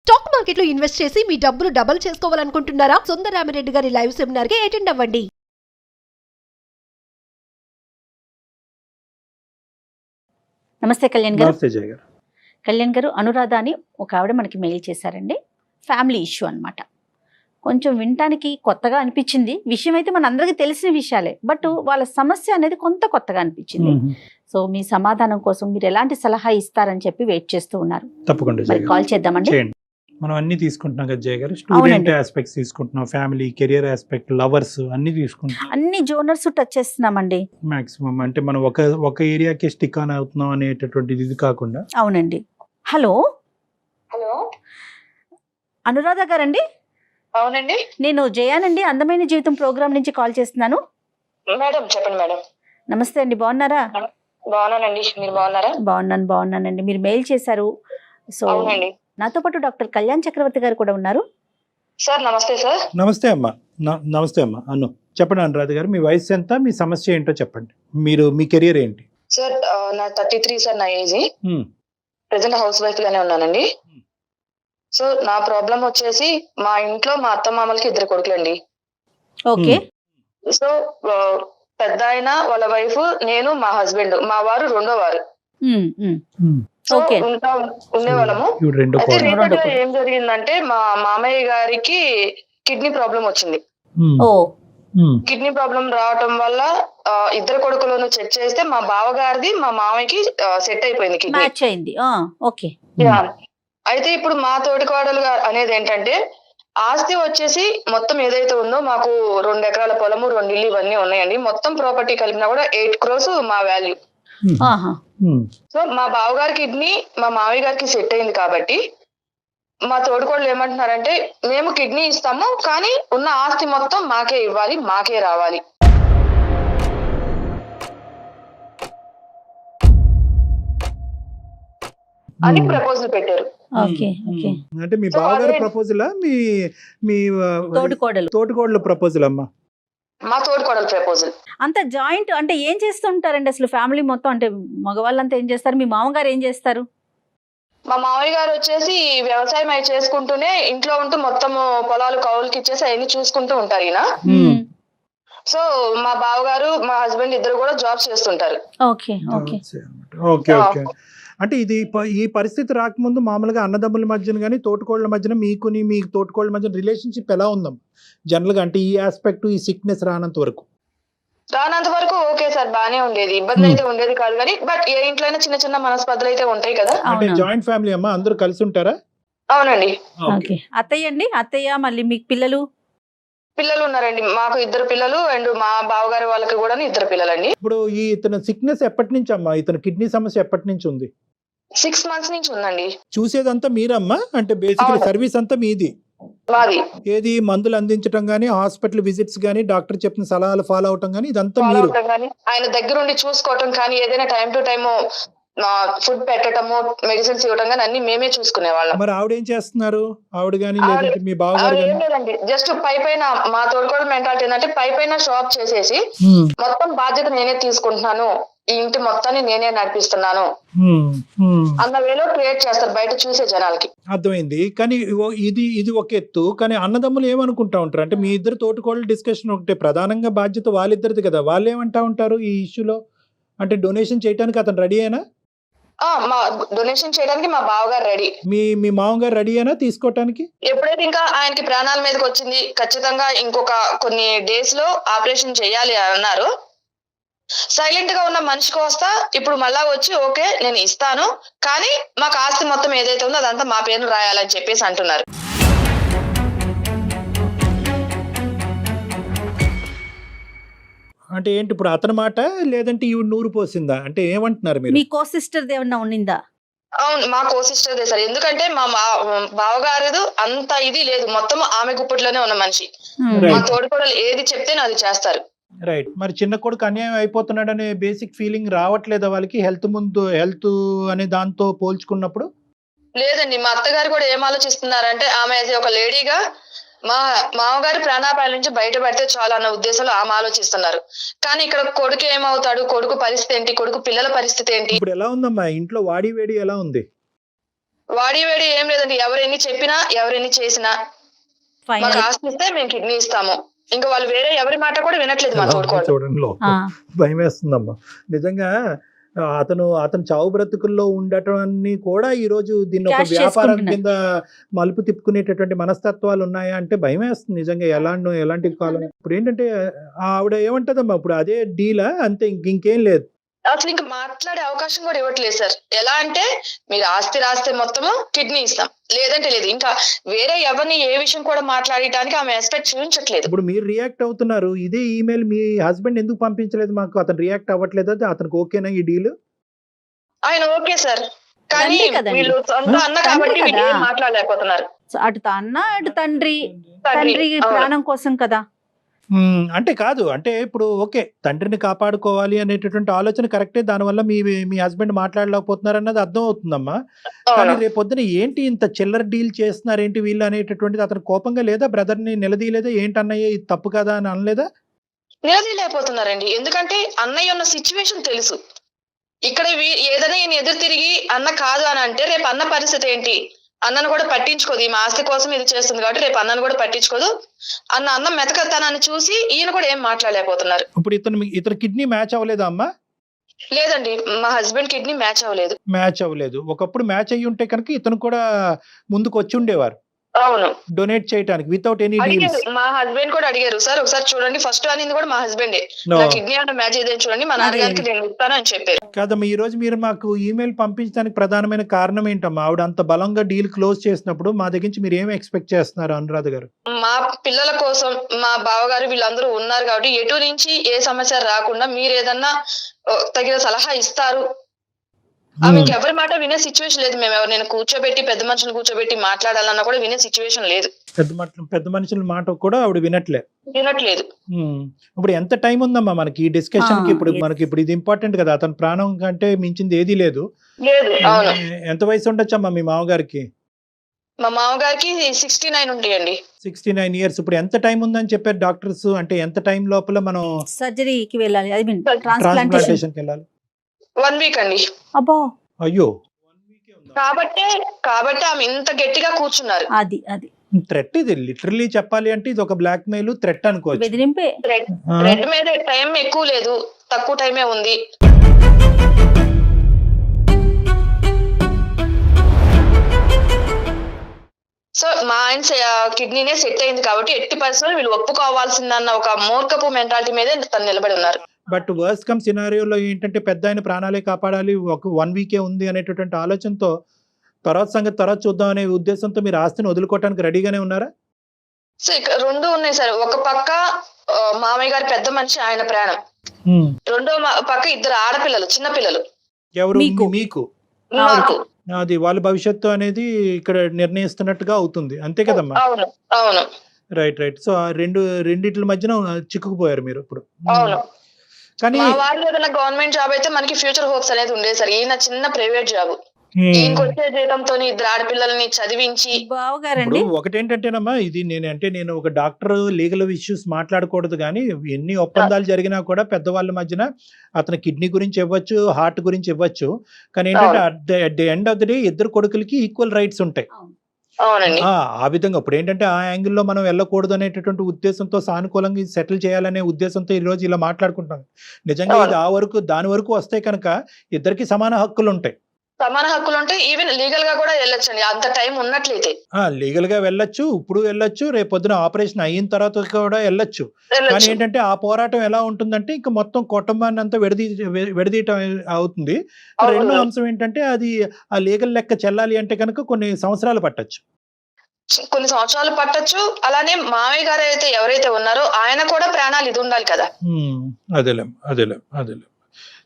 Stock market లో invest చేసి మీ డబ్బులు డబుల్ చేసుకోవాలనుకుంటున్నారా? సుందర రామిరెడ్డి గారి లైవ్ సెమినార్ కి అటెండ్ అవ్వండి. నమస్తే కళ్యాణ్ గారు. నమస్తే జయ గారు. కళ్యాణ్ గారు, అనురాధ అని ఒక ఆవిడ మనకి మెయిల్ చేశారండి. ఫ్యామిలీ ఇష్యూ అన్నమాట. కొంచెం వినటానికి కొత్తగా అనిపించింది. విషయం అయితే మన అందరికీ తెలిసిన విషయాలే, బట్ వాళ్ళ సమస్య అనేది కొంత కొత్తగా అనిపించింది. సో మీ సమాధానం కోసం మీరు ఎలాంటి సలహా ఇస్తారని చెప్పి వెయిట్ చేస్తూ ఉన్నారు. తప్పకుండా జయ గారు. కాల్ చేద్దామండి. చేయండి. మనం అన్ని తీసుకుంటున్నాం కదా జయ గారు. స్టూడెంట్ ఆస్పెక్ట్స్ తీసుకుంటున్నాం, ఫ్యామిలీ, కెరియర్ ఆస్పెక్ట్, లవర్స్ అన్ని తీసుకుంటున్నాం. అన్ని జోనర్స్ టచ్ చేస్తున్నామండి. మాక్సిమం అంటే మనం ఒక ఏరియాకి స్టిక్ ఆన్ అవుతున్నాం అనేటటువంటిది ఇది కాకుండా. అవునండి. హలో హలో, అనురాధ గారండి? అవునండి నేను జయానండి, అందమైన జీవితం ప్రోగ్రామ్ నుంచి కాల్ చేస్తున్నాను. మేడం. చెప్పండి మేడం. నమస్తే అండి, బాగున్నారా? బాగున్నానండి, మీరు బాగున్నారా? బాగున్నానండి. మీరు మెయిల్ చేశారు. సో అవునండి నాతో పాటు డాక్టర్ కళ్యాణ్ చక్రవర్తి గారు కూడా ఉన్నారు. సార్. నమస్తే సార్. నమస్తే అమ్మా. నమస్తే అమ్మా. అను చెప్పండి అనురాధ గారు, మీ వయసు ఎంత, మీ సమస్య ఏంటో చెప్పండి. మీ కెరియర్ ఏంటి? సార్ నా 33 సార్, నా ఏజ్. ప్రెసెంట్ హౌస్ వైఫ్ గానే ఉన్నానండి. సో నా ప్రాబ్లం వచ్చేసి మా ఇంట్లో మా అత్త మామలకి 2 కొడుకులండి. ఓకే. సో పెద్ద ఆయన వాళ్ళ వైఫ్, నేను, మా హస్బెండ్, మా వారు రెండో వారు. So Okay. ఉండేవాళ్ళము. ఇవి రెండో అయితే కోడలు. రీసెంట్ గా ఏం జరిగిందంటే మా మామయ్య గారికి కిడ్నీ ప్రాబ్లం వచ్చింది. ఓ కిడ్నీ ప్రాబ్లం రావటం వల్ల 2 కొడుకులను చెక్ చేస్తే మా బావగారిది మా మామయ్యకి సెట్ అయిపోయింది కిడ్నీ. మ్యాచ్ అయింది. ఓకే. అయితే ఇప్పుడు మా తోటికోడలు అనేది ఏంటంటే, ఆస్తి వచ్చేసి మొత్తం ఏదైతే ఉందో మాకు 2 ఎకరాల పొలము, 2 ఇల్లు ఇవన్నీ ఉన్నాయండి. మొత్తం ప్రాపర్టీ కలిపినా కూడా 8 crores మా వాల్యూ. ఆహా. సో మా బావగారి కిడ్నీ మా మామయ్య గారికి సెట్ అయింది కాబట్టి మా తోడుకోడలు ఏమంటున్నారంటే, మేము కిడ్నీ ఇస్తాము కానీ ఉన్న ఆస్తి మొత్తం మాకే ఇవ్వాలి, మాకే రావాలి అని ప్రపోజల్ పెట్టారు. ఓకే. ఓకే. అంటే మీ బావగారి ప్రపోజలా, మీ తోటికోడల ప్రపోజల్ అమ్మా? మా తోడుకోడలు ప్రపోజల్. అంత జాయింట్ అంటే ఏం చేస్తుంటారండి అసలు ఫ్యామిలీ మొత్తం? అంటే మగవాళ్ళంతా ఏం చేస్తారు? మీ మామగారు ఏం చేస్తారు? మా మామయ్య గారు వచ్చేసి వ్యవసాయం అవి చేసుకుంటూనే ఇంట్లో ఉంటూ మొత్తం పొలాలు కౌలుకి ఇచ్చేసి అవన్నీ చూసుకుంటూ ఉంటారు ఈయన. సో మా బావగారు మా హస్బెండ్ 2 కూడా జాబ్ చేస్తుంటారు. ఓకే. ఓకే. ఓకే. ఓకే. అంటే ఈ పరిస్థితి రాకముందు మామూలుగా అన్నదమ్ముల మధ్యన కానీ తోటికోళ్ళ మధ్యన మీ తోటికోళ్ళ మధ్యన రిలేషన్షిప్ ఎలా ఉందాం జనరల్ గా? అంటే ఈ ఆస్పెక్ట్, ఈ సిక్నెస్ రానంత వరకు ఓకే సార్, బానే ఉండేది, ఇబ్బంది అయితే ఉండేది కాదు కానీ, బట్ ఏ ఇంట్లో అయినా చిన్న చిన్న మనస్పర్ధలు అయితే ఉంటాయి కదా. అంటే జాయింట్ ఫ్యామిలీ అమ్మా, అందరూ కలిసి ఉంటారా? అవునండి. ఓకే. అత్తయ్య అండి? అత్తయ్య, మళ్ళీ మీకు పిల్లలు ఉన్నారండి. మాకు 2 పిల్లలు అండ్ మా బావగారి వాళ్ళకి కూడా 2 పిల్లలండి. ఇప్పుడు ఇతను సిక్నెస్ ఎప్పటి నుంచి అమ్మా? ఇతను కిడ్నీ సమస్య ఎప్పటి నుంచి ఉంది? 6 months నుంచి ఉందండి. చూసేదంతా మీరమ్మా? అంటే బేసికలీ సర్వీస్ అంతా మీది? మాది. ఏది మందులు అందించడం గానీ, హాస్పిటల్ విజిట్స్ గానీ, డాక్టర్ చెప్పిన సలహాలు ఫాలో అవటం గానీ, ఇదంతా మీరు? ఆయన దగ్గరుండి చూసుకోవటం కానీ, ఏదైనా టైం టు టైం ఫుడ్ పెట్టడము, మెడిసిన్స్ ఇవ్వడం కానీ అన్ని మేమే చూసుకునే వాళ్ళం. మరి ఆవిడ ఏం చేస్తున్నారు? ఆవిడ గానీ లేదంటే మీ బావగారు ఏం గానీ? లేదండి, జస్ట్ పైన మా తోడుకోవడం మెంటాలిటీ ఏంటంటే పైన షాప్ చేసేసి మొత్తం బాధ్యత నేనే తీసుకుంటున్నాను, ఈ ఇంటి మొత్తాన్ని నేనే నడిపిస్తున్నాను అన్న వేలో క్రియేట్ చేస్తారు బయట చూసే జనాలకి. అర్థమైంది. కానీ ఇది ఒక ఎత్తు. కానీ అన్నదమ్ములు ఏమనుకుంటా ఉంటారు అంటే, మీ ఇద్దరు తోటికోళ్ళ డిస్కషన్ ఒకటే, ప్రధానంగా బాధ్యత వాళ్ళిద్దరిది కదా, వాళ్ళు ఏమంటా ఉంటారు ఈ ఇష్యూలో? అంటే డొనేషన్ చేయడానికి అతను రెడీ అయినా? మా డొనేషన్ చేయడానికి మా బావగారు రెడీ. మీ మామగారు రెడీ అయినా తీసుకోవటానికి? ఎప్పుడైతే ఇంకా ఆయనకి ప్రాణాల మీదకి వచ్చింది, ఖచ్చితంగా ఇంకొక కొన్ని డేస్ లో ఆపరేషన్ చేయాలి అన్నారు. సైలెంట్ గా ఉన్న మనిషి కోస్తా ఇప్పుడు మళ్ళా వచ్చి ఓకే నేను ఇస్తాను కానీ మాకు ఆస్తి మొత్తం ఏదైతే ఉందో అదంతా మా పేరును రాయాలని చెప్పేసి అంటున్నారు. అంటే ఏంటి ఇప్పుడు అతని మాట, లేదంటే ఈవిడ నూరు పోసిందా? అంటే ఏమంటున్నారు మీరు? మీ కో సిస్టర్ ఏమన్నా ఉన్నిందా? అవును, మా కో సిస్టర్దే సార్. ఎందుకంటే మా బావగారు అంత ఇది లేదు, మొత్తం ఆమె గుప్పట్లోనే ఉన్న మనిషి. మా తోడుకోడలు ఏది చెప్తే అది చేస్తారు. రైట్. మరి చిన్న కొడుకు అన్యాయం అయిపోతున్నాడు అనే బేసిక్ ఫీలింగ్ రావట్లేదా వాళ్ళకి? హెల్త్ అనే దాంతో పోల్చుకున్నప్పుడు? లేదండి, మా అత్తగారు కూడా ఏం ఆలోచిస్తున్నారంటే, ఆమె ఒక లేడీగా మా మామగారి ప్రాణాపాయాల నుంచి బయటపడితే చాలా అన్న ఉద్దేశంలో ఆమె ఆలోచిస్తున్నారు. కానీ ఇక్కడ కొడుకు ఏమవుతాడు, కొడుకు పరిస్థితి ఏంటి, కొడుకు పిల్లల పరిస్థితి ఏంటి? ఇప్పుడు ఎలా ఉందమ్మా ఇంట్లో? వాడి వేడి ఎలా ఉంది? వాడి వేడి ఏం లేదండి, ఎవరెన్ని చెప్పినా ఎవరెన్ని చేసినా మాకు ఫైనల్ ఆస్తి ఇస్తే మేము కిడ్నీ ఇస్తాము. ఇంకా వాళ్ళు వేరే ఎవరి మాట కూడా వినట్లేదు మా తోడుకోవాలి. చూడండి భయం వేస్తుందమ్మా నిజంగా. అతను చావు బ్రతుకుల్లో ఉండటాన్ని కూడా ఈ రోజు దీన్ని ఒక Cash వ్యాపారం చేసుకుంటున్నారు. కింద మలుపు తిప్పుకునేటటువంటి మనస్తత్వాలు ఉన్నాయా అంటే భయం వేస్తుంది నిజంగా. ఎలాంటి కాలం ఇప్పుడు ఏంటంటే ఆవిడ ఏమంటదమ్మా ఇప్పుడు అదే డీలా అంతే, ఇంకేం లేదు. అసలు ఇంకా మాట్లాడే అవకాశం కూడా ఇవ్వట్లేదు సార్. ఎలా అంటే మీరు ఆస్తి రాస్తే మొత్తము కిడ్నీ ఇస్తాం, లేదంటే లేదు. ఇంకా వేరే ఎవరిని ఏ విషయం కూడా మాట్లాడటానికి ఆమె ఎక్స్పెక్ట్ చూపించట్లేదు. ఇప్పుడు మీరు రియాక్ట్ అవుతున్నారు, ఇదే ఈమెయిల్ మీ హస్బెండ్ ఎందుకు పంపించలేదు మాకు? అతను రియాక్ట్ అవ్వట్లేదు, అతనికి ఓకేనా ఈ డీల్? ఆయన ఓకే సార్, కానీ తండ్రి కదండి. వీళ్ళు సొంత అన్న కాబట్టి తండ్రి వీళ్ళు ఏం కదా. మాట్లాడలేకపోతున్నారు. అటు అన్న అటు తండ్రి తండ్రి అవును. ప్రాణం కోసం కదా. అంటే కాదు, అంటే ఇప్పుడు ఓకే తండ్రిని కాపాడుకోవాలి అనేటటువంటి ఆలోచన కరెక్టే, దానివల్ల మీ హస్బెండ్ మాట్లాడలేకపోతున్నారు అన్నది అర్థం అవుతుందమ్మా. కానీ అవును. రేపొద్దున ఏంటి ఇంత చిల్లర డీల్ చేస్తున్నారు ఏంటి వీళ్ళు అనేటటువంటిది అతను కోపంగా లేదా? బ్రదర్ని నిలదీయలేదా? ఏంటి అన్నయ్య ఇది తప్పు కదా అని అనలేదా? నిలదీయలేకపోతున్నారండి, ఎందుకంటే అన్నయ్య ఉన్న సిచ్యువేషన్ తెలుసు. ఇక్కడ ఏదైనా ఈయన ఎదురు తిరిగి అన్న కాదు అని అంటే రేపు అన్న పరిస్థితి ఏంటి? అన్నను కూడా పట్టించుకోదు, ఈ ఆస్తి కోసం ఇది చేస్తుంది కాబట్టి రేపు అన్నను కూడా పట్టించుకోదు. అన్న మెతకతనాన్ని చూసి ఈయన కూడా ఏం మాట్లాడలేకపోతున్నారు. ఇప్పుడు ఇతను కిడ్నీ మ్యాచ్ అవ్వలేదా అమ్మా? లేదండి, మా హస్బెండ్ కిడ్నీ మ్యాచ్ అవ్వలేదు. మ్యాచ్ అవ్వలేదు. ఒకప్పుడు మ్యాచ్ అయ్యి ఉంటే కనుక ఇతను కూడా ముందుకు వచ్చి ఉండేవారు అవును, డొనేట్ చేయడానికి వితౌట్ ఎనీ అడిగారు. డీల్స్. మా హస్బెండ్ కూడా అడిగారు, సార్ ఒకసారి చూడండి, ఫస్ట్ అనింది కూడా మా హస్బెండే, నా కిడ్నీ అంటే మ్యాచ్ ఏదైనా చూడండి, మా నాన్నగారికి నేను ఇస్తాను అని చెప్పారు. కాదమ్మా, ఈ రోజు మీరు మాకు ఈమెయిల్ పంపించడానికి ప్రధానమైన కారణం ఏంటమ్మా? ఆవిడ అంత బలంగా డీల్ క్లోజ్ చేసినప్పుడు మా దగ్గర నుంచి మీరు ఏమి ఎక్స్పెక్ట్ చేస్తున్నారు అనురాధ గారు? మా పిల్లల కోసం మా బావగారు వీళ్ళందరూ ఉన్నారు కాబట్టి ఎటు నుంచి ఏ సమస్య రాకుండా మీరు ఏదన్నా తగిన సలహా ఇస్తారు. ఆమెకి ఎవరి మాట వినే సిచ్యువేషన్ లేదు. మేము ఎవరు నేను కూర్చోబెట్టి పెద్ద మనుషులు కూర్చోబెట్టి మాట్లాడాలన్నా కూడా వినే సిచ్యువేషన్ లేదు. పెద్ద మనుషుల మాట కూడా ఆవిడ వినట్లేదు. ఇప్పుడు ఎంత టైం ఉందమ్మా మనకి ఈ డిస్కషన్ కి? ఇప్పుడు ఇది ఇంపార్టెంట్ కదా, అతని ప్రాణం కంటే మించింది ఏదీ లేదు. లేదు అవును. ఎంత వయసు ఉండొచ్చమ్మా మీ మామగారికి? మా మామగారికి 69 ఉంటాయండి. 69 years. ఇప్పుడు ఎంత టైం ఉందని చెప్పారు డాక్టర్స్? అంటే ఎంత టైం లోపల మనం సర్జరీకి వెళ్ళాలి, ఐ మీన్ ట్రాన్స్ప్లాంటేషన్. ట్రాన్స్ప్లాంటేషన్కి వెళ్ళాలి? 1 week అండి. అబ్బో, అయ్యో, కాబట్టి ఆమె ఇంత గట్టిగా కూర్చున్నారు. అది థ్రెట్. ఇది లిటరలీ చెప్పాలి అంటే ఇది ఒక బ్లాక్ మెయిల్ థ్రెట్ అనుకోవచ్చు. బెదిరింపే. రెడ్ మీద టైం ఎక్కువ లేదు, తక్కువ టైమే ఉంది. సో మా ఆయన కిడ్నీనే సెట్ అయింది కాబట్టి ఎట్టి పరిస్థితుల్లో వీళ్ళు ఒప్పుకోవాల్సిందన్న ఒక మూర్ఖపు మెంటాలిటీ మీదే తను నిలబడి ఉన్నారు. బట్ వర్స్ట్ కమ్ సినారియోలో ఏంటంటే పెద్ద ఆయన ప్రాణాలే కాపాడాలి, ఒక 1 week ఉంది అనేటటువంటి ఆలోచనతో తర్వాత సంగతి తర్వాత చూద్దాం అనే ఉద్దేశంతో మీరు ఆస్తిని వదులుకోవడానికి రెడీగానే ఉన్నారా? సో ఇక రెండు ఉన్నాయి సార్. ఒక పక్క మామయ్య గారి పెద్ద మనిషి ఆయన ప్రాణం, రెండో పక్క 2 ఆడపిల్లలు, చిన్న పిల్లలు. ఎవరు? మీకు. నాకు అది వాళ్ళ భవిష్యత్తు అనేది ఇక్కడ నిర్ణయిస్తున్నట్టుగా అవుతుంది, అంతే కదమ్మా? అవును అవును రైట్. సో రెండిట్ల మధ్యన చిక్కుకుపోయారు మీరు ఇప్పుడు. అవును. కానీ మా వారిలో ఏదైనా గవర్నమెంట్ జాబ్ అయితే మనకి ఫ్యూచర్ హోప్స్ అనేది ఉండేది సార్. ఈయన చిన్న ప్రైవేట్ జాబ్, ఈయనకొచ్చే జీతంతో 2 ఆడపిల్లల్ని చదివించి. బావగారండి, ఇప్పుడు ఒకటేంటంటేనమ్మా, ఇది నేను ఒక డాక్టర్, లీగల్ ఇష్యూస్ మాట్లాడకూడదు కానీ ఎన్ని ఒప్పందాలు జరిగినా కూడా పెద్దవాళ్ళ మధ్యన అతని కిడ్నీ గురించి ఇవ్వచ్చు, హార్ట్ గురించి ఇవ్వచ్చు, కానీ ఏంటంటే at the end of the day ఇద్దరు కొడుకులకి ఈక్వల్ రైట్స్ ఉంటాయి. అవునండి. ఆ విధంగా ఇప్పుడు ఏంటంటే ఆ యాంగిల్లో మనం వెళ్ళకూడదు అనేటటువంటి ఉద్దేశంతో, సానుకూలంగా సెటిల్ చేయాలనే ఉద్దేశంతో ఈ రోజు ఇలా మాట్లాడుకుంటాం. నిజంగా ఇది దాని వరకు వస్తే కనుక ఇద్దరికి సమాన హక్కులు ఉంటాయి. ఈవెన్ లీగల్ గా కూడా వెళ్ళొచ్చండి, అంత టైం ఉన్నట్లయితే. లీగల్ గా వెళ్ళొచ్చు, ఇప్పుడు వెళ్ళొచ్చు, రేపు పొద్దున ఆపరేషన్ అయిన తర్వాత కూడా వెళ్ళొచ్చు. కానీ ఏంటంటే ఆ పోరాటం ఎలా ఉంటుందంటే ఇంకా మొత్తం కుటుంబాన్ని అంతా విడదీయటం అవుతుంది. రెండో అంశం ఏంటంటే అది ఆ లీగల్ లెక్క చెల్లాలి అంటే కనుక కొన్ని సంవత్సరాలు పట్టొచ్చు. అలానే మామయ్య గారు అయితే ఎవరైతే ఉన్నారో ఆయన కూడా ప్రాణాలు ఇది ఉండాలి కదా. అదేలేం.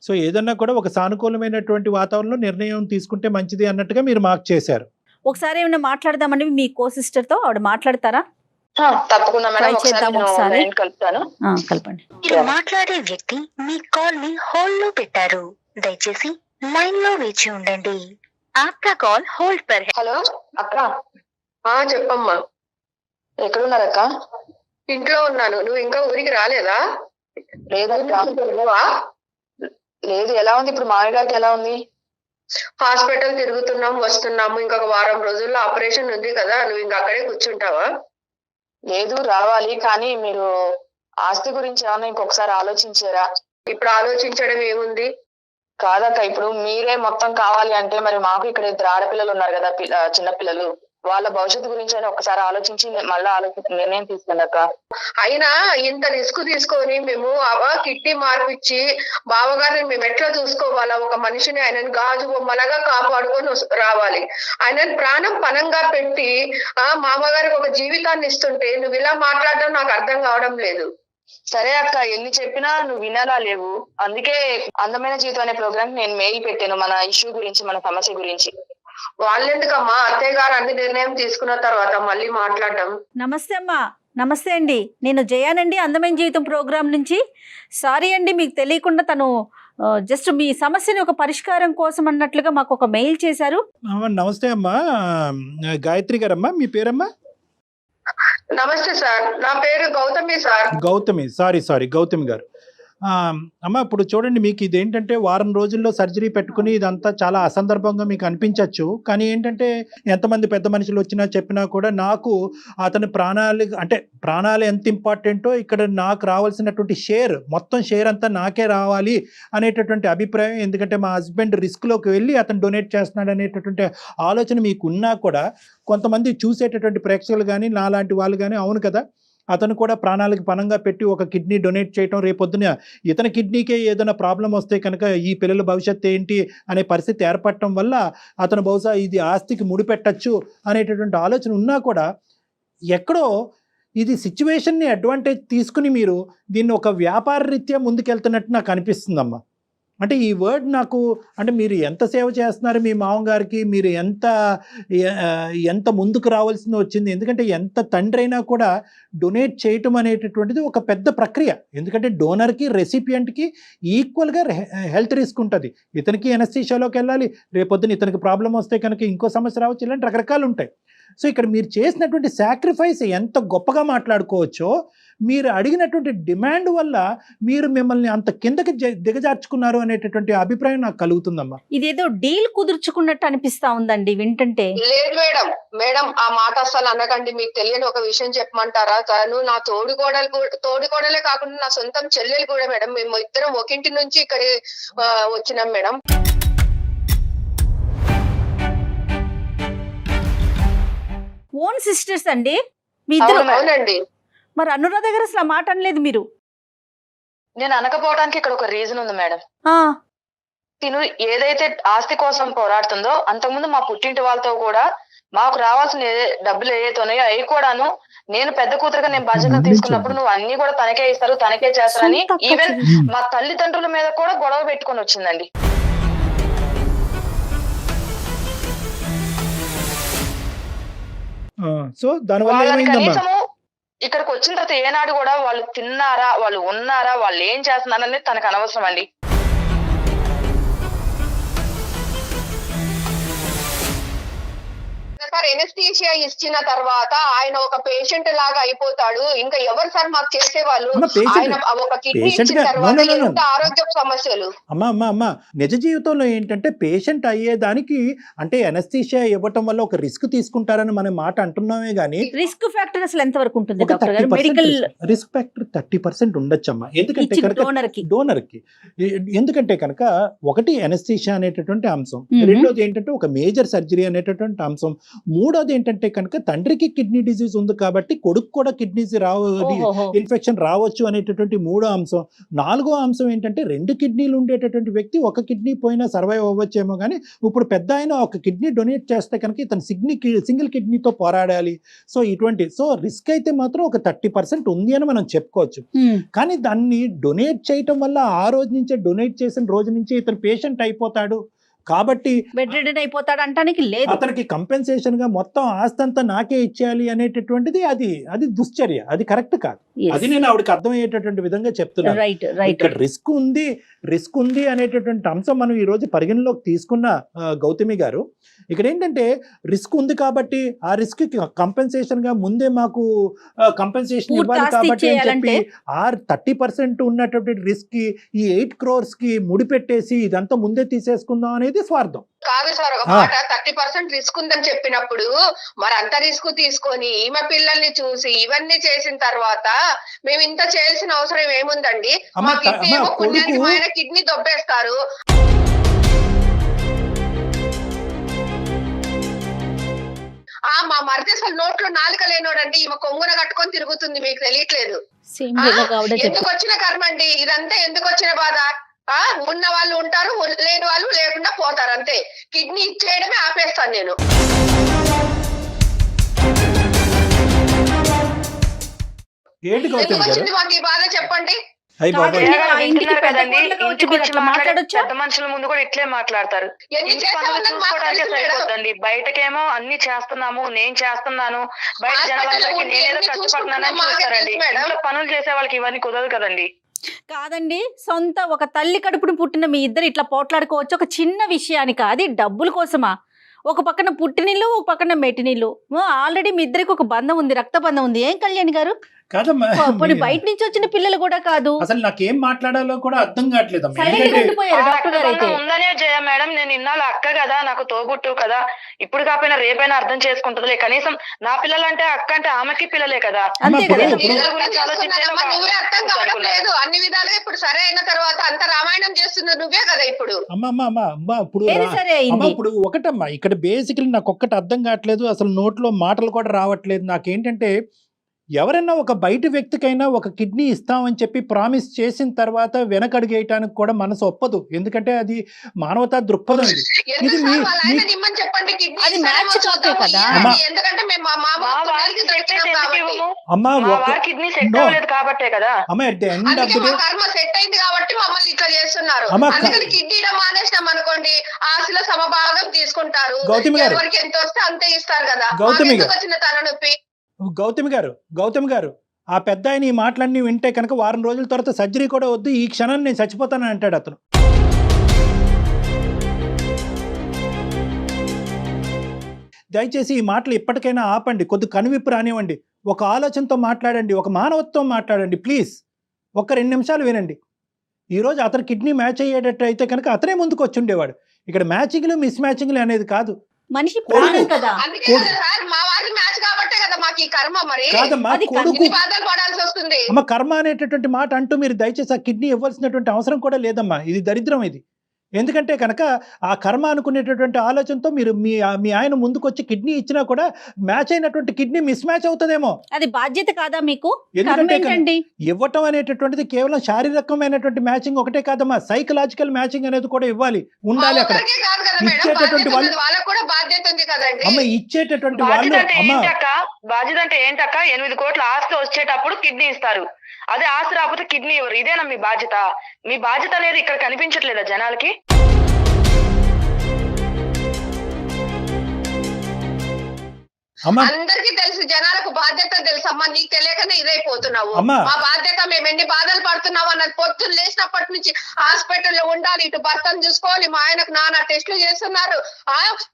సో ఏదన్నా కూడా ఒక సానుకూలమైనటువంటి వాతావరణంలో నిర్ణయం తీసుకుంటే మంచిది అన్నట్టుగా మీరు మార్క్ చేశారు. ఒకసారి ఏమైనా మాట్లాడదామండి మీ కో సిస్టర్ తో, ఆవిడ మాట్లాడతారా? తప్పకుండా మేడం, ఒకసారి కలుపుతాను. కలపండి. మీరు మాట్లాడే వ్యక్తి మీ కాల్ ని హోల్డ్ లో పెట్టారు, దయచేసి లైన్ లో వేచి ఉండండి. ఆప్కా కాల్ హోల్డ్ పర్ హై. హలో అక్క. చెప్పమ్మా. ఎక్కడున్నారక్క? ఇంట్లో ఉన్నాను. నువ్వు ఇంకా ఊరికి రాలేదా? లేదు. ఎలా ఉంది ఇప్పుడు? మామయ్య గారికి ఎలా ఉంది? హాస్పిటల్ తిరుగుతున్నాం వస్తున్నాము, ఇంకొక వారం రోజుల్లో ఆపరేషన్ ఉంది కదా, నువ్వు ఇంకా అక్కడే కూర్చుంటావా? లేదు రావాలి, కానీ మీరు ఆస్తి గురించి ఏమన్నా ఇంకొకసారి ఆలోచించారా? ఇప్పుడు ఆలోచించడం ఏముంది? కాదక్క, ఇప్పుడు మీరే మొత్తం కావాలి అంటే మరి మాకు ఇక్కడ 2 ఆడపిల్లలు ఉన్నారు కదా, చిన్న పిల్లలు, వాళ్ళ భవిష్యత్తు గురించి అయినా ఒకసారి ఆలోచించి మళ్ళీ నిర్ణయం తీసుకోండి అక్క. అయినా ఇంత రిస్క్ తీసుకొని మేము కిడ్నీ మార్పిచ్చి బావగారిని మేము ఎట్లా చూసుకోవాలా? ఒక మనిషిని ఆయనని గాజు బొమ్మలాగా కాపాడుకొని రావాలి. ఆయనని ప్రాణం పనంగా పెట్టి మామగారికి ఒక జీవితాన్ని ఇస్తుంటే నువ్వు ఇలా మాట్లాడడం నాకు అర్థం కావడం లేదు. సరే అక్క, ఎన్ని చెప్పినా నువ్వు వినాలా లేవు. అందుకే అందమైన జీవితం అనే ప్రోగ్రామ్ నేను మెయిల్ పెట్టాను, మన ఇష్యూ గురించి, మన సమస్య గురించి. వాళ్ళెందుకమ్మా, అత్తయ్య గారు అన్ని నిర్ణయం తీసుకున్న తర్వాత మళ్ళీ మాట్లాడడం. నమస్తే అమ్మా. నమస్తే అండి, నేను జయానండి, అందమైన జీవితం ప్రోగ్రాం నుంచి. సారీ అండి, మీకు తెలియకుండా తను జస్ట్ మీ సమస్యని ఒక పరిష్కారం కోసం అన్నట్లుగా మాకు ఒక మెయిల్ చేశారు. నమస్తే అమ్మా, గాయత్రి గారమ్మా, మీ పేరమ్మా? నమస్తే సార్, నా పేరు గౌతమి సార్. గౌతమి, సారీ గౌతమి గారు. అమ్మ, ఇప్పుడు చూడండి, మీకు ఇదేంటంటే వారం రోజుల్లో సర్జరీ పెట్టుకుని ఇదంతా చాలా అసందర్భంగా మీకు అనిపించవచ్చు. కానీ ఏంటంటే ఎంతమంది పెద్ద మనుషులు వచ్చినా చెప్పినా కూడా నాకు అతని ప్రాణాలు ఎంత ఇంపార్టెంటో ఇక్కడ నాకు రావాల్సినటువంటి మొత్తం షేర్ అంతా నాకే రావాలి అనేటటువంటి అభిప్రాయం. ఎందుకంటే మా హస్బెండ్ రిస్క్లోకి వెళ్ళి అతను డొనేట్ చేస్తున్నాడు అనేటటువంటి ఆలోచన మీకు ఉన్నా కూడా కొంతమంది చూసేటటువంటి ప్రేక్షకులు కానీ నాలాంటి వాళ్ళు కానీ అవును కదా, అతను కూడా ప్రాణాలకు పణంగా పెట్టి ఒక కిడ్నీ డొనేట్ చేయటం, రేపొద్దున ఇతని కిడ్నీకే ఏదైనా ప్రాబ్లం వస్తే కనుక ఈ పిల్లల భవిష్యత్తు ఏంటి అనే పరిస్థితి ఏర్పడటం వల్ల అతను బహుశా ఇది ఆస్తికి ముడిపెట్టచ్చు అనేటటువంటి ఆలోచన ఉన్నా కూడా ఎక్కడో ఇది సిచ్యువేషన్ని అడ్వాంటేజ్ తీసుకుని మీరు దీన్ని ఒక వ్యాపార రీత్యా ముందుకెళ్తున్నట్టు నాకు అనిపిస్తుందమ్మా. అంటే ఈ వర్డ్ నాకు, అంటే మీరు ఎంత సేవ చేస్తున్నారు మీ మామగారికి, మీరు ఎంత ముందుకు రావాల్సింది వచ్చింది. ఎందుకంటే ఎంత తండ్రి అయినా కూడా డొనేట్ చేయటం అనేటటువంటిది ఒక పెద్ద ప్రక్రియ. ఎందుకంటే డోనర్కి రెసిపియంట్కి ఈక్వల్గా హెల్త్ రిస్క్ ఉంటుంది. ఇతనికి ఎనస్థీషియాలోకి వెళ్ళాలి, రేపొద్దున ఇతనికి ప్రాబ్లం వస్తే కనుక ఇంకో సమస్య రావచ్చు, ఇలాంటి రకరకాలు ఉంటాయి. సో ఇక్కడ మీరు చేసినటువంటి సాక్రిఫైస్ ఎంత గొప్పగా మాట్లాడుకోవచ్చో, మీరు అడిగినటువంటి డిమాండ్ వల్ల మీరు మిమ్మల్ని అంత కిందకి దిగజార్చుకున్నారు అనేటటువంటి అభిప్రాయం నాకు కలుగుతుందమ్మా. ఇదేదో డీల్ కుదుర్చుకున్నట్టు అనిపిస్తా ఉందండి వింటుంటే. లేదు మేడం ఆ మాట అస్సలు అనకండి. మీకు తెలియని ఒక విషయం చెప్పమంటారా? తను నా తోడుకోడలే కాకుండా నా సొంతం చెల్లెలు కూడా మేడం. మేము ఇద్దరం ఒకింటి నుంచి ఇక్కడ వచ్చినాం మేడం. ఓన్ సిస్టర్స్ అండి మీ ఇద్దరు? అవునండి. మరి అనురాధ దగ్గర అసలు ఆ మాట అనలేదు మీరు? నేను అనకపోవడానికి ఇక్కడ ఒక రీజన్ ఉంది మేడం. తిను ఏదైతే ఆస్తి కోసం పోరాడుతుందో అంతకుముందు మా పుట్టింటి వాళ్ళతో కూడా మాకు రావాల్సిన డబ్బులు ఏదైతే ఉన్నాయో అవి కూడాను నేను పెద్ద కూతురుగా నేను బాధ్యతలు తీసుకున్నప్పుడు నువ్వు అన్ని కూడా తనకే ఇస్తారు, తనకే చేస్తారని ఈవెన్ మా తల్లిదండ్రుల మీద కూడా గొడవ పెట్టుకొని వచ్చిందండి. సో దానివల్ల కనీసము ఇక్కడికి వచ్చిన తర్వాత ఏనాడు కూడా వాళ్ళు తిన్నారా, వాళ్ళు ఉన్నారా, వాళ్ళు ఏం చేస్తున్నారు అనేది తనకు అనవసరం అండి. సార్ ఎనస్థీషియా ఇచ్చిన తర్వాత ఆయన ఒక పేషెంట్ లాగా అయిపోతాడు. ఇంకా ఎవరు సార్ మాకు చేసేవాళ్ళు? ఆయన ఒక కిడ్నీ ఇచ్చిన తర్వాత ఎంత ఆరోగ్య సమస్యలు. అమ్మా నిజ జీవితంలో ఏంటంటే పేషెంట్ అయ్యేదానికి అంటే ఎనస్థీషియా ఇవ్వటం వల్ల ఒక రిస్క్ తీసుకుంటారని మనం మాట అంటున్నామే గానీ రిస్క్ ఫ్యాక్టర్ అసలు ఎంత వరకు ఉంటుంది డాక్టర్ గారు? Medical risk factor 30% ఉండొచ్చమ్మా. ఎందుకంటే డోనర్కి ఎందుకంటే కనుక ఒకటి ఎనస్థీషియా అనేటటువంటి అంశం, రెండోది ఏంటంటే ఒక మేజర్ సర్జరీ అనేటటువంటి అంశం, మూడోది ఏంటంటే కనుక తండ్రికి కిడ్నీ డిసీజ్ ఉంది కాబట్టి కొడుకు కూడా కిడ్నీస్ ఇన్ఫెక్షన్ రావచ్చు అనేటటువంటి మూడో అంశం. నాలుగో అంశం ఏంటంటే 2 కిడ్నీలు ఉండేటటువంటి వ్యక్తి ఒక కిడ్నీ పోయినా సర్వైవ్ అవ్వచ్చేమో కానీ ఇప్పుడు పెద్ద ఆయన ఒక కిడ్నీ డొనేట్ చేస్తే కనుక ఇతను సింగిల్ కిడ్నీతో పోరాడాలి. సో ఇటువంటి రిస్క్ అయితే మాత్రం ఒక 30% ఉంది అని మనం చెప్పుకోవచ్చు. కానీ దాన్ని డొనేట్ చేయటం వల్ల ఆ రోజు నుంచే డొనేట్ చేసిన రోజు నుంచి ఇతను పేషెంట్ అయిపోతాడు కాబట్టి బెడ్ రిడెన్ అయిపోతాడు అంటానికి లేదు. అతనికి కంపెన్సేషన్ గా మొత్తం ఆస్తి అంతా నాకే ఇచ్చేయాలి అనేటటువంటిది అది దుశ్చర్య, అది కరెక్ట్ కాదు. అది నేను ఆవిడకి అర్థమయ్యేటటువంటి విధంగా చెప్తున్నాను. ఇక్కడ రిస్క్ ఉంది అనేటటువంటి అంశం మనం ఈ రోజు పరిగణలోకి తీసుకున్న గౌతమి గారు, ఇక్కడ ఏంటంటే రిస్క్ ఉంది కాబట్టి ఆ రిస్క్ కంపెన్సేషన్ గా ముందే మాకు కంపెన్సేషన్ ఇవ్వాలి కాబట్టి అని చెప్పి 30% ఉన్నటువంటి రిస్క్ కి ఈ 8 crores కి ముడిపెట్టేసి ఇదంతా ముందే తీసేసుకుందాం అనేది స్వార్థం. కాదు సార్, ఒక మాట 30% రిస్క్ ఉందని చెప్పినప్పుడు మరి అంత రిస్క్ తీసుకొని ఈమె పిల్లల్ని చూసి ఇవన్నీ చేసిన తర్వాత మేము ఇంత చేయాల్సిన అవసరం ఏముందండి? మా కిడ్నీ ఏమో పుణ్యానికి మా ఆయన కిడ్నీ దొబ్బేస్తారు. మా మరిది అసలు నోట్లో నాలుక లేనోడండి, ఈమె కొంగున కట్టుకొని తిరుగుతుంది, మీకు తెలియట్లేదు. ఎందుకు వచ్చిన కర్మ అండి ఇదంతా? ఎందుకు వచ్చిన బాధ? ఉన్న వాళ్ళు ఉంటారు, లేని వాళ్ళు లేకుండా పోతారు, అంతే. కిడ్నీ ఇచ్చేయడమే ఆపేస్తాను నేను. ఏంటి ఎందుకు వచ్చింది మాకు ఈ బాధ చెప్పండి? పెద్ద మనుషుల ముందు కూడా ఇట్లే మాట్లాడతారు. సరిపోద్దండి, బయటకేమో అన్ని చేస్తున్నాము, నేను చేస్తున్నాను, బయట జనాలందరికీ నేనేదో కష్టపడుతున్నానని చూస్తారండి. ఇంట్లో పనులు చేసే వాళ్ళకి ఇవన్నీ కుదరదు కదండి. కాదండి, సొంత ఒక తల్లి కడుపును పుట్టిన మీ ఇద్దరు ఇట్లా పోట్లాడుకోవచ్చు ఒక చిన్న విషయానికి? అది డబ్బుల కోసమా? ఒక పక్కన పుట్టినీళ్ళు, ఒక పక్కన మెట్టినీళ్ళు. ఆల్రెడీ మీ ఇద్దరికి ఒక బంధం ఉంది, రక్త బంధం ఉంది. ఏం కళ్యాణ్ గారు, బయట నుంచి వచ్చిన పిల్లలు కూడా కాదు. అసలు నాకేం మాట్లాడాలో కూడా అర్థం కావట్లేదు. డాక్టర్ గారు అయితే ఉందనే జయ మేడం, నేను ఇన్నాళ్ళు అక్క కదా, నాకు తోబుట్టు కదా, ఇప్పుడు కాకపోయినా రేపైనా అర్థం చేసుకుంటుందిలే. కనీసం నా పిల్లలంటే అక్క అంటే ఆమెకి పిల్లలే కదా. అంతే కదా. నువ్వే అర్థం కావట్లేదు అన్ని విధాలుగా. ఇప్పుడు సరే అయిన తర్వాత అంత రామాయణం చేస్తున్నారు నువ్వే కదా ఇప్పుడు. ఇప్పుడు ఒకటమ్మా, ఇక్కడ బేసికలీ నాకు ఒక్కటి అర్థం కావట్లేదు. అసలు నోట్లో మాటలు కూడా రావట్లేదు. నాకేంటంటే ఎవరైనా ఒక బయట వ్యక్తికైనా ఒక కిడ్నీ ఇస్తామని చెప్పి ప్రామిస్ చేసిన తర్వాత వెనకడుగేయటానికి కూడా మనసు ఒప్పదు. ఎందుకంటే అది మానవతా దృక్పథం. ఎందుకంటే సెట్ అయింది కాబట్టి మమ్మల్ని ఇట్లా చేస్తున్నారు. అందుకని కిడ్నీ మానేసినాం అనుకోండి, ఆశల సమభాగం తీసుకుంటారు, ఎవరికి ఎంత వస్తే అంతే ఇస్తారు కదా. వచ్చిన తలనొప్పి. గౌతమ్ గారు ఆ పెద్ద ఆయన ఈ మాటలన్నీ వింటే కనుక వారం రోజుల తర్వాత సర్జరీ కూడా వద్దు, ఈ క్షణాన్ని నేను చచ్చిపోతానని అంటాడు అతను. దయచేసి ఈ మాటలు ఇప్పటికైనా ఆపండి, కొద్ది కనువిప్పు రానివ్వండి, ఒక ఆలోచనతో మాట్లాడండి, ఒక మానవత్వం మాట్లాడండి ప్లీజ్. ఒక్క 2 నిమిషాలు వినండి. ఈరోజు అతను కిడ్నీ మ్యాచ్ అయ్యేటట్టు అయితే కనుక అతనే ముందుకు వచ్చి ఉండేవాడు. ఇక్కడ మ్యాచింగ్లు మిస్ మ్యాచింగ్లు అనేది కాదు, మనిషి ప్రాణం కదా. మా వారి మ్యాచ్ కాబట్టే కదా మాకు ఈ కర్మ. మరి బాధలు పడాల్సి వస్తుంది. అమ్మ, కర్మ అనేటటువంటి మాట అంటూ మీరు దయచేసి ఆ కిడ్నీ ఇవ్వాల్సినటువంటి అవసరం కూడా లేదమ్మా. ఇది దరిద్రం ఇది. ఎందుకంటే కనుక ఆ కర్మ అనుకునేటటువంటి ఆలోచనతో మీరు మీ ఆయన ముందుకు వచ్చి కిడ్నీ ఇచ్చినా కూడా మ్యాచ్ అయినటువంటి కిడ్నీ మిస్ మ్యాచ్ అవుతుందేమో. అది బాధ్యత కాదా మీకు? ఎందుకంటే ఇవ్వటం అనేటటువంటిది కేవలం శారీరకమైనటువంటి మ్యాచింగ్ ఒకటే కాదమ్మా, సైకలాజికల్ మ్యాచింగ్ అనేది కూడా ఇవ్వాలి, ఉండాలి. అక్కడ ఇచ్చేటటువంటి వాళ్ళు అమ్మ, ఇచ్చేటటువంటి వాళ్ళు బాధ్యత అంటే ఏంటక్క? 8 కోట్ల ఆస్తి వచ్చేటప్పుడు కిడ్నీ ఇస్తారు, అదే ఆస్తి రాకపోతే కిడ్నీ ఇవ్వరు. ఇదేనా మీ బాధ్యత? మీ బాధ్యత అనేది ఇక్కడ కనిపించట్లేదా జనాలకి? అందరికి తెలుసు, జనాలకు బాధ్యత తెలుసు అమ్మా. నీకు తెలియకనే ఇదైపోతున్నావు. మా బాధ్యత, మేము ఎన్ని బాధలు పడుతున్నావు అన్నది పొద్దున్న లేచినప్పటి నుంచి హాస్పిటల్లో ఉండాలి, ఇటు భర్తను చూసుకోవాలి, మా ఆయనకు నానా టెస్టులు చేస్తున్నారు,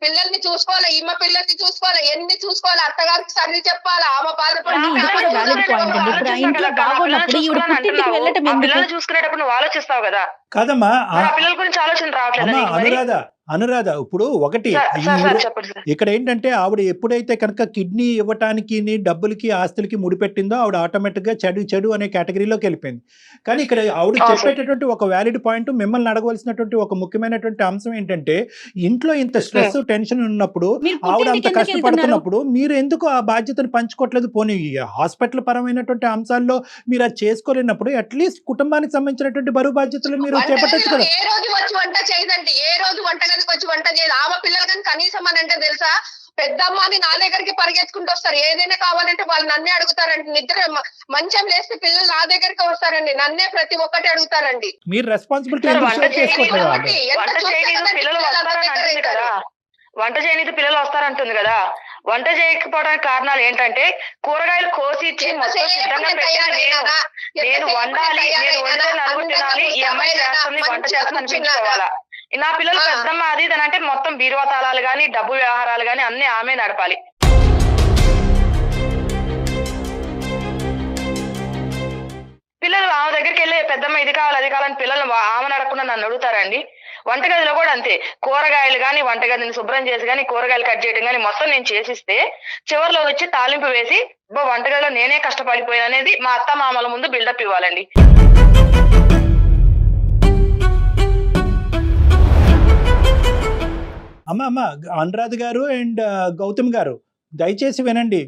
పిల్లల్ని చూసుకోవాలి, ఈమె పిల్లల్ని చూసుకోవాలి, ఎన్ని చూసుకోవాలి, అత్తగారికి సర్ది చెప్పాలి, ఆమె చూసుకునేటప్పుడు నువ్వు ఆలోచిస్తావు కదా. కాదమ్మా, పిల్లల గురించి ఆలోచన రావట్లేదు. అనురాధ ఇప్పుడు ఒకటి ఇక్కడ ఏంటంటే ఆవిడ ఎప్పుడైతే కనుక కిడ్నీ ఇవ్వటానికి డబ్బులకి ఆస్తులకి ముడిపెట్టిందో ఆవిడ ఆటోమేటిక్ గా చెడు అనే కేటగిరీలోకి వెళ్ళిపోయింది. కానీ ఇక్కడ ఆవిడ చెప్పేటటువంటి ఒక వ్యాలిడ్ పాయింట్, మిమ్మల్ని అడగవలసినటువంటి ఒక ముఖ్యమైనటువంటి అంశం ఏంటంటే, ఇంట్లో ఇంత స్ట్రెస్ టెన్షన్ ఉన్నప్పుడు, ఆవిడ అంత కష్టపడుతున్నప్పుడు మీరు ఎందుకు ఆ బాధ్యతను పంచుకోవట్లేదు? పోనీ హాస్పిటల్ పరమైనటువంటి అంశాల్లో మీరు అది చేసుకోలేనప్పుడు అట్లీస్ట్ కుటుంబానికి సంబంధించినటువంటి బరువు బాధ్యతలు మీరు చేపట్టచ్చు కదా. ఏ రోజు వచ్చి వంట చేయదండి, ఏ రోజు వంటగదికి వచ్చి వంట చేయదు. ఆమె పిల్లలు కానీ కనీసం అని అంటే తెలుసా, పెద్దమ్మని నా దగ్గరికి పరిగెత్తుకుంటూ వస్తారు, ఏదైనా కావాలంటే వాళ్ళు నన్నే అడుగుతారండి. నిద్ర మంచం లేస్తే పిల్లలు నా దగ్గరికి వస్తారండి, నన్నే ప్రతి ఒక్కటి అడుగుతారండి. మీరు రెస్పాన్సిబిలిటీ వంట చేయనీకి పిల్లలు వస్తారంటుంది కదా. వంట చేయకపోవడానికి కారణాలు ఏంటంటే, కూరగాయలు కోసి ఇచ్చి మొత్తం సిద్ధంగా పెట్టేది నేను వండాలి, నేను వంట నలుగురు తినాలి, ఈ అమ్మాయి చేస్తుంది వంట చేస్తుంది అనిపించుకోవాలా. నా పిల్లలు పెద్దమ్మ అది ఇది అంటే మొత్తం బీరువా తాళాలు గాని, డబ్బు వ్యవహారాలు గాని అన్ని ఆమె నడపాలి. పిల్లలు ఆమె దగ్గరికి వెళ్ళి పెద్దమ్మ ఇది కావాలి అది కావాలని పిల్లలు ఆమె నడకుండా నన్ను అడుగుతారండి. వంటగదిలో కూడా అంతే, కూరగాయలు కానీ వంటగదిని శుభ్రం చేసి కానీ కూరగాయలు కట్ చేయడం కానీ మొత్తం నేను చేసిస్తే చివరిలో వచ్చి తాలింపు వేసి వంటగదిలో నేనే కష్టపడిపోయాను అనేది మా అత్త మామల ముందు బిల్డప్ ఇవ్వాలండి. అమ్మ అనురాధ గారు అండ్ గౌతమ్ గారు దయచేసి వినండి.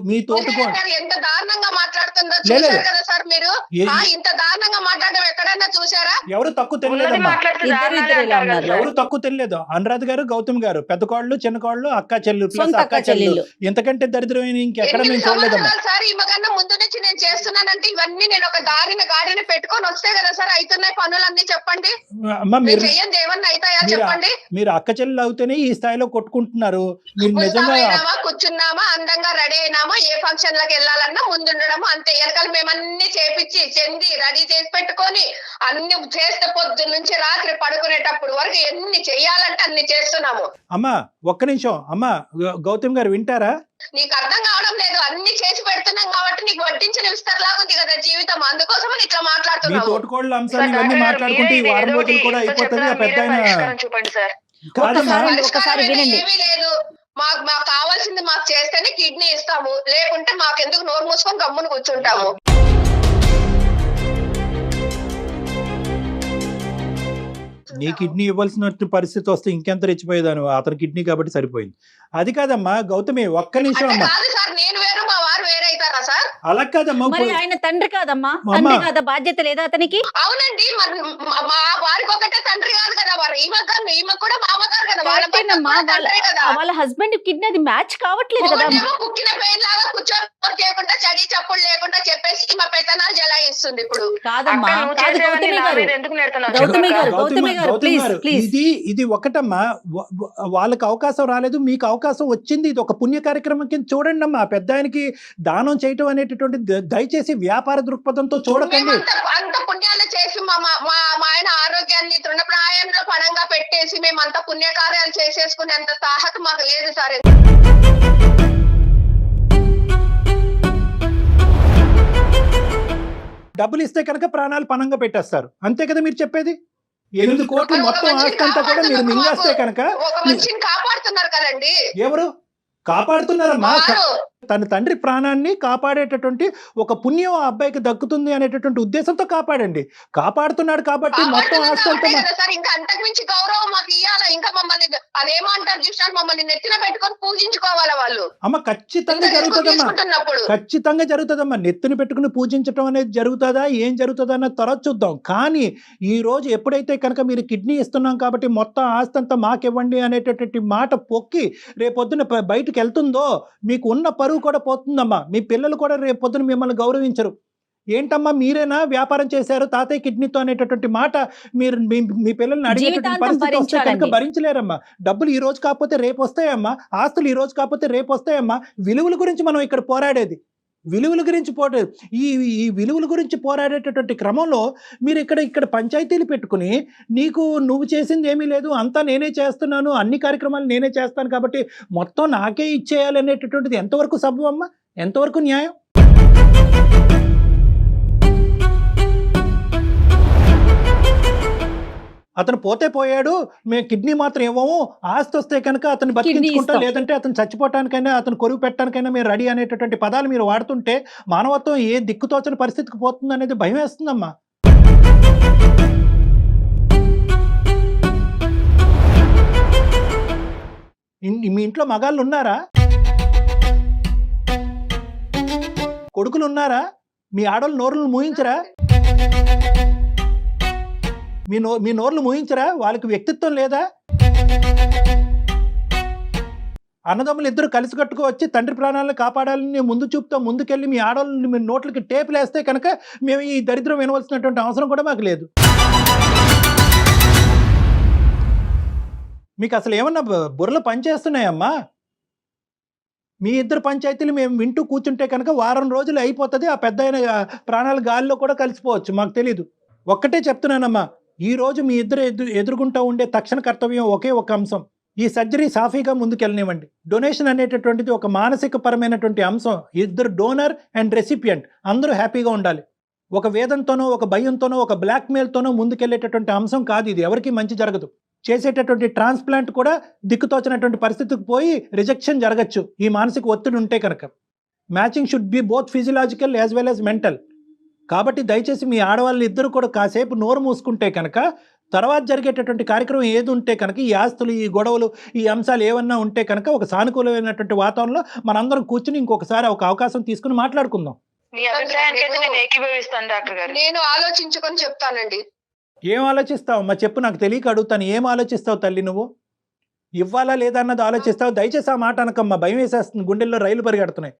మీ తోటకోడలు ఎంత దారుణంగా మాట్లాడుతుందో లేదు. చూశారు కదా సార్ మీరు. ఏ- ఇంత దారుణంగా మాట్లాడడం ఎక్కడైనా చూసారా? ఎవరు తక్కువ ఉన్నది తెలియలేదమ్మా, మాట్లాడితే ఇద్దరు దారుణాలే ఇద్దరు ఇలా అంటారు కదా ఉన్నారు. సార్. ఎవరు తక్కువ తెలియలేదు. అనురాధ గారు గౌతమ్ గారు పెద్ద కోళ్ళు చిన్న కోళ్ళు అక్క చెల్లు ప్లస్ సొంత అక్క అక్క చెల్లు చెల్లెళ్ళు. ఇంతకంటే దరిద్రమైన ఇంకెక్కడ 8 మేము చూడలేదమ్మా. సంవత్సరాలు సార్ ఈమెకన్నా ముందు నుంచి నేను చేస్తున్నానంటే ఇవన్నీ నేను ఒక గాడిని పెట్టుకొని వస్తే కదా సార్ అవుతున్నాయి పనులన్నీ. చెప్పండి, అమ్మ మీరు మీరు చెయ్యండి ఏమన్నా అవుతాయా మీరు- చెప్పండి. మీరు అక్క చెల్లెలు అవుతేనే ఈ స్థాయిలో కొట్టుకుంటున్నారు. మీరు నిజంగా ఉంటామైనామా, కూర్చున్నామా, అందంగా రెడీ అయినామా, ఏ ఫంక్షన్ లకు వెళ్ళాలన్నా ముందుండడము అంతే. వెనకాల మేమన్నీ చేపించి చెంది రెడీ చేసి పెట్టుకొని అన్ని చేస్తే పొద్దు నుంచి రాత్రి పడుకునేటప్పుడు వరకు ఎన్ని చెయ్యాలంటే అన్ని చేస్తున్నాము. అమ్మా ఒక్క నిమిషం అమ్మా, గౌతమ్ గారు వింటారా? నీకు అర్థం కావడం లేదు. అన్ని చేసి పెడుతున్నాం కాబట్టి నీకు వడ్డించిన విస్తరలాగా ఉంది కదా జీవితం. అందుకోసం ఇట్లా మీ మాట్లాడుతున్నావు. తోటకోళ్ళ అంశాలు సార్, ఇవన్నీ డాక్టర్ గారు, మాట్లాడుకుంటే ఈ మీరే వారం ఏదో రోజులు ఒకటి కూడా అయిపోతుంది. ఆ చెప్తారా? పెద్ద మీరే ఆయన పరిష్కారం చూపండి సార్. కాదమ్మా, ఒక్కసారి పరిష్కారం వినండి. ఏమీ లేదు. మాకు కావాల్సింది మాకు చేస్తేనే కిడ్నీ ఇస్తాము, లేకుంటే మాకెందుకు నోరు మూసుకొని గమ్మున కూర్చుంటాము. నీ కిడ్నీ ఇవ్వాల్సిన పరిస్థితి వస్తే ఇంకెంత రెచ్చిపోయేదాను. అతని కిడ్నీ కాబట్టి సరిపోయింది. అది కాదమ్మా గౌతమి, ఒక్క నిమిషం అంటే అమ్మా. కాదు సార్, నేను వేరు మా వారు వేరే అవుతారా సార్? అలా కాదమ్మా. మరి ఇప్పుడు ఆయన తండ్రి కాదమ్మా, అమ్మా. తండ్రి కాదా, బాధ్యత లేదా అతనికి? అవునండి, మరి మా వారికి ఒకటే తండ్రి కాదు కదా వారు. ఈమె కూడా మామగారు కదా, వాళ్ళ భర్త కరెక్టేనమ్మా, కూడా తండ్రే కదా. వాళ్ళ హస్బెండ్ కిడ్నీ అది మ్యాచ్ కావట్లేదు కదా. ఒకటేమో కుక్కిన పెయిన్ లాగా కూర్చొని చేయకుండా చడి చప్పుడు లేకుండా చెప్పేసి మా పెత్తనాలు జలాయిస్తుంది ఇప్పుడు. కాదమ్మా, అక్క, నువ్వు కాదు చేసేవన్నీ గౌతమి నా గారు, మీద ఎందుకు నెడుతున్నావు? గౌతమి చెప్పక్క. గారు, గౌతమి గారు, గౌతమి ప్లీజ్. ఇది ఒకటమ్మా. వాళ్ళకి అవకాశం రాలేదు, మీకు అవకాశం వచ్చింది. ఇది ఒక పుణ్య కార్యక్రమం కింద చూడండి అమ్మా. పెద్ద ఆయనకి దానం చేయటం అనేటటువంటి దయచేసి వ్యాపార దృక్పథంతో చూడకండి. అంత పుణ్యాలు చేసి మా ఆయన ఆరోగ్యాన్ని తృణప్రాయంలో పణంగా పెట్టేసి మేమంత పుణ్యకార్యాలు చేసేసుకునేంత తాహత మాకు లేదు సార్. డబ్బులు ఇస్తే కనుక ప్రాణాలు పణంగా పెట్టేస్తారు, అంతే కదా మీరు చెప్పేది? 8 కోట్లు మొత్తం ఆస్తి అంతా కూడా మీరు మింగేస్తే కనుక ఒక మనిషిని కాపాడుతున్నారు కదండి ఎవరు కాపాడుతున్నారమ్మా? వారు. తన తండ్రి ప్రాణాన్ని కాపాడేటటువంటి ఒక పుణ్యం ఆ అబ్బాయికి దక్కుతుంది అనేటటువంటి ఉద్దేశంతో కాపాడండి. కాపాడుతున్నాడు కాబట్టి మొత్తం ఆస్తి అంతా కదా సార్. ఇంకా అంతకు మించి గౌరవం మాకు ఇయ్యాలా? ఇంకా మమ్మల్ని అదేమో అంటారు చూసినారు, మమ్మల్ని నెత్తిన పెట్టుకొని పూజించుకోవాలా వాళ్ళు? అమ్మ ఖచ్చితంగా జరుగుతుందమ్మా, తీసుకుంటున్నప్పుడు ఖచ్చితంగా జరుగుతుందమ్మా. నెత్తిని పెట్టుకుని పూజించడం అనేది జరుగుతుందా, ఏం జరుగుతుందా అన్నది తర్వాత చూద్దాం. కానీ ఈ రోజు ఎప్పుడైతే కనుక మీరు కిడ్నీ ఇస్తున్నాం కాబట్టి మొత్తం ఆస్తి అంతా మాకివ్వండి అనేటటువంటి మాట పొక్కి రేపొద్దున బయటకు వెళ్తుందో మీకు ఉన్న పరువు కూడా పోతుందమ్మా. మీ పిల్లలు కూడా రేపొద్దున మిమ్మల్ని గౌరవించరు. ఏంటమ్మా మీరేనా వ్యాపారం చేశారు తాతయ్య కిడ్నీతో అనేటటువంటి మాట మీరు మీ పిల్లల్ని అడిగేటటువంటి పరిస్థితి వస్తే కనుక భరించలేరమ్మా. డబ్బులు ఈ రోజు కాకపోతే రేపు వస్తాయమ్మా, ఆస్తులు ఈ రోజు కాకపోతే రేపు వస్తాయమ్మా. విలువల గురించి మనం ఇక్కడ పోరాడేది, విలువల గురించి ఈ విలువల గురించి పోరాడేటటువంటి క్రమంలో మీరు ఇక్కడ పంచాయతీలు పెట్టుకుని నువ్వు చేసింది ఏమీ లేదు, అంతా నేనే చేస్తున్నాను, అన్ని కార్యక్రమాలు నేనే చేస్తాను కాబట్టి మొత్తం నాకే ఇచ్చేయాలి అనేటటువంటిది ఎంతవరకు సబబు అమ్మా, ఎంతవరకు న్యాయం? అతను పోతే పోయాడు, మేము కిడ్నీ మాత్రం ఇవ్వము, ఆస్తి వస్తే కనుక అతను బతికించుకుంటాం, లేదంటే అతను చచ్చిపోవటానికైనా అతను కొరువు పెట్టడానికైనా మేము రెడీ అనేటటువంటి పదాలు మీరు వాడుతుంటే మానవత్వం ఏ దిక్కుతోచని పరిస్థితికి పోతుంది అనేది భయం వేస్తుందమ్మా. మీ ఇంట్లో మగాళ్ళు ఉన్నారా? కొడుకులు ఉన్నారా? మీ ఆడవాళ్ళు నోరులు మూయించరా? మీ నోర్లు మూయించరా? వాళ్ళకి వ్యక్తిత్వం లేదా? అన్నదమ్ములు ఇద్దరు కలిసి కట్టుకోవచ్చి తండ్రి ప్రాణాలను కాపాడాలని ముందు చూపుతో ముందుకెళ్ళి మీ ఆడవాళ్ళని మీ నోట్లకి టేపులు వేస్తే కనుక మేము ఈ దరిద్రం వినవలసినటువంటి అవసరం కూడా మాకు లేదు. మీకు అసలు ఏమన్నా బుర్రలు పనిచేస్తున్నాయమ్మా? మీ ఇద్దరు పంచాయతీలు మేము వింటూ కూర్చుంటే కనుక వారం రోజులు అయిపోతుంది, ఆ పెద్ద ప్రాణాలు గాలిలో కూడా కలిసిపోవచ్చు, మాకు తెలీదు. ఒక్కటే చెప్తున్నానమ్మా, ఈ రోజు మీ ఇద్దరు ఎదుర్కొంటూ ఉండే తక్షణ కర్తవ్యం ఒకే ఒక అంశం, ఈ సర్జరీ సాఫీగా ముందుకెళ్ళనివ్వండి. డొనేషన్ అనేటటువంటిది ఒక మానసిక పరమైనటువంటి అంశం. ఇద్దరు డోనర్ అండ్ రెసిపియంట్ అందరూ హ్యాపీగా ఉండాలి. ఒక వేదంతోనో ఒక భయంతోనో ఒక బ్లాక్మెయిల్తోనో ముందుకెళ్లేటటువంటి అంశం కాదు ఇది. ఎవరికి మంచి జరగదు. చేసేటటువంటి ట్రాన్స్ప్లాంట్ కూడా దిక్కుతోచినటువంటి పరిస్థితికి పోయి రిజెక్షన్ జరగచ్చు ఈ మానసిక ఒత్తిడి ఉంటే కనుక. Matching should be both physiological as well as mental. కాబట్టి దయచేసి మీ ఆడవాళ్ళు ఇద్దరు కూడా కాసేపు నోరు మూసుకుంటే కనుక తర్వాత జరిగేటటువంటి కార్యక్రమం ఏది ఉంటే కనుక ఈ ఆస్తులు ఈ గొడవలు ఈ అంశాలు ఏమన్నా ఉంటే కనుక ఒక సానుకూలమైనటువంటి వాతావరణంలో మనందరం కూర్చుని ఇంకొకసారి ఒక అవకాశం తీసుకుని మాట్లాడుకుందాం. మీ అభిప్రాయానికి అయితే నేను ఏకీభవిస్తాను డాక్టర్ గారు. నేను ఆలోచించుకొని చెప్తానండి. ఏం ఆలోచిస్తావు అమ్మా చెప్పు, నాకు తెలియక అడుగుతాను. ఏం ఆలోచిస్తావు తల్లి నువ్వు? ఇవ్వాలా లేదా అన్నది ఆలోచిస్తావు. దయచేసి ఆ మాట అనకమ్మా, భయం వేసేస్తుంది, గుండెల్లో రైలు పరిగెడుతున్నాయి.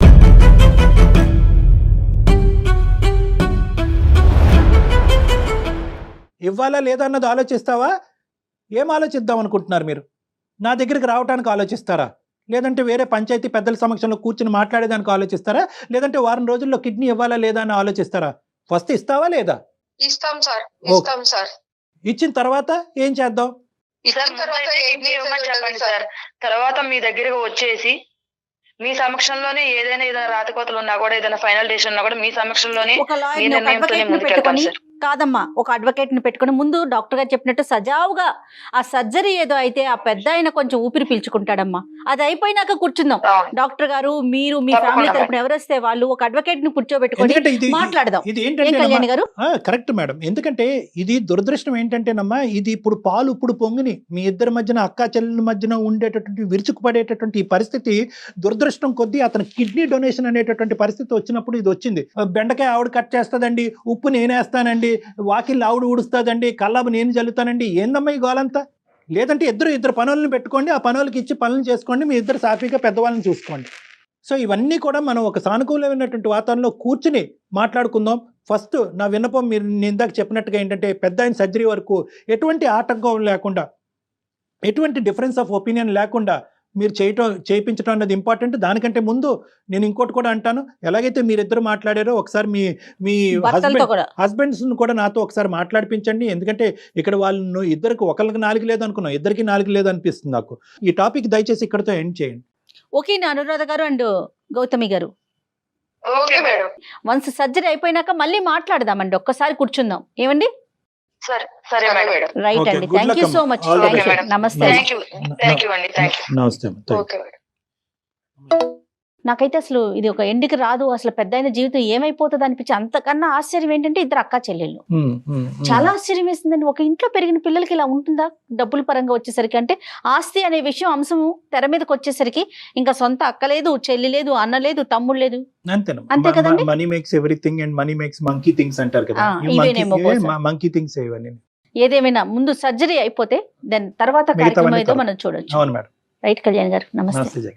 ఇవ్వాలా లేదా అన్నది ఆలోచిస్తావా? ఏం ఆలోచిద్దాం అనుకుంటున్నారు మీరు? నా దగ్గరికి రావడానికి ఆలోచిస్తారా? లేదంటే వేరే పంచాయతీ పెద్దల సమక్షంలో కూర్చుని మాట్లాడేదానికి ఆలోచిస్తారా? లేదంటే వారం రోజుల్లో కిడ్నీ ఇవ్వాలా లేదా అని ఆలోచిస్తారా? ఫస్ట్ ఇస్తావా లేదా? ఇస్తాం సార్, ఇస్తాం సార్. ఇచ్చిన తర్వాత ఏం చేద్దాం? ఇచ్చిన తర్వాత కిడ్నీ ఇవ్వమని చెప్పండి సార్. తర్వాత మీ దగ్గరకు వచ్చేసి మీ సమక్షంలోనే ఏదైనా రాతకోతలు ఉన్నా కూడా ఏదైనా ఫైనల్ డెసిషన్ ఉన్నా కూడా మీ సమక్షంలోనే ఒక మీ లాయర్ నిర్ణయంతోనే ని ముందుకెళ్తాను పెట్టుకొని సార్. కాదమ్మా, ఒక అడ్వకేట్ ని పెట్టుకొని ముందు డాక్టర్ గారు చెప్పినట్టు సజావుగా ఆ సర్జరీ ఏదో అయితే ఆ పెద్ద ఆయన కొంచెం ఊపిరి పీల్చుకుంటాడమ్మా. అది అయిపోయినాక కూర్చుందాం. అవును. డాక్టర్ గారు మీరు మీ తప్పకుండా ఫ్యామిలీ తరపున ఎవరు వస్తే వాళ్ళు ఒక అడ్వకేట్ ని కూర్చోబెట్టుకొని ఎందుకంటే ఇది మాట్లాడదాం. ఇది ఏం ఏంటంటే కళ్యాణి గారు? Correct madam. ఎందుకంటే ఇది దురదృష్టం ఏంటంటేనమ్మా, ఇది ఇప్పుడు పాలు ఇప్పుడు పొంగిని మీ ఇద్దరి మధ్యన అక్కా చెల్లెల మధ్యన ఉండేటటువంటి విరుచుకుపడేటటువంటి ఈ పరిస్థితి దురదృష్టం కొద్దీ అతను కిడ్నీ డొనేషన్ అనేటటువంటి పరిస్థితి వచ్చినప్పుడు ఇది వచ్చింది. బెండకాయ ఆవిడ కట్ చేస్తుందండి, ఉప్పు నేనేస్తానండి, వాకిల్ ఆవిడ ఊడుస్తుందండి, కల్లాబు నేను జల్లుతానండి. ఏందమ్మా ఈ గోలంతా? లేదంటే ఇద్దరు పనులను పెట్టుకోండి, ఆ పనులకి ఇచ్చి పనులు చేసుకోండి, మీ ఇద్దరు సాఫీగా పెద్దవాళ్ళని చూసుకోండి. సో ఇవన్నీ కూడా మనం ఒక సానుకూలమైనటువంటి వాతావరణంలో కూర్చుని మాట్లాడుకుందాం. ఫస్ట్ నా విన్నపం మీరు నేను ఇందాక చెప్పినట్టుగా ఏంటంటే పెద్ద ఆయన సర్జరీ వరకు ఎటువంటి ఆటంకం లేకుండా, ఎటువంటి డిఫరెన్స్ ఆఫ్ ఒపీనియన్ లేకుండా మీరు చేయించడం అన్నది ఇంపార్టెంట్. దానికంటే ముందు నేను ఇంకోటి కూడా అంటాను, ఎలాగైతే మీరిద్దరు మాట్లాడారో ఒకసారి మీ హస్బెండ్స్ కూడా నాతో ఒకసారి మాట్లాడిపించండి. ఎందుకంటే ఇక్కడ వాళ్ళు ఇద్దరికి ఒకరికి 4 లేదు అనుకున్నాం, ఇద్దరికి 4 లేదు అనిపిస్తుంది నాకు. ఈ టాపిక్ దయచేసి ఇక్కడతో ఎండ్ చేయండి. ఓకే అనురాధ గారు అండ్ గౌతమి గారు, ఓకే మేడం. వన్స్ సర్జరీ అయిపోయినాక మళ్ళీ మాట్లాడదామండి, ఒక్కసారి కూర్చుందాం. ఏమండి? సరే మేడం. రైట్ Okay, అండి, good thank luck you so అమ్మా. Much. All the thank you, best. నమస్తే. థ్యాంక్ యూ అండి, థ్యాంక్ యూ. నమస్తే. Okay madam. నాకైతే అసలు ఇది ఒక ఎండ్కి రాదు, అసలు పెద్ద అయిన జీవితం ఏమైపోతుంది అనిపించి అంతకన్నా ఆశ్చర్యం ఏంటంటే ఇద్దరు అక్కా చెల్లెళ్ళు. చాలా ఆశ్చర్యం వేసిందండి. ఒక ఇంట్లో పెరిగిన పిల్లలకి ఇలా ఉంటుందా? డబ్బుల పరంగా వచ్చేసరికి, అంటే ఆస్తి అనే విషయం అంశము తెర మీదకి వచ్చేసరికి ఇంకా సొంత అక్క లేదు, చెల్లి లేదు, అన్న లేదు, తమ్ముడు లేదు. అంతే కదండి. Money makes everything and money makes monkey things అంటారు కదా. ఇవేనేమో మంకీ థింగ్స్ ఇవన్నీ. ఏదేమైనా ముందు సర్జరీ అయిపోతే దాని తర్వాత కార్యక్రమం ఏదో మనం చూడొచ్చు. అవును మేడం. రైట్ కళ్యాణ్ గారు, నమస్తే. నమస్తే.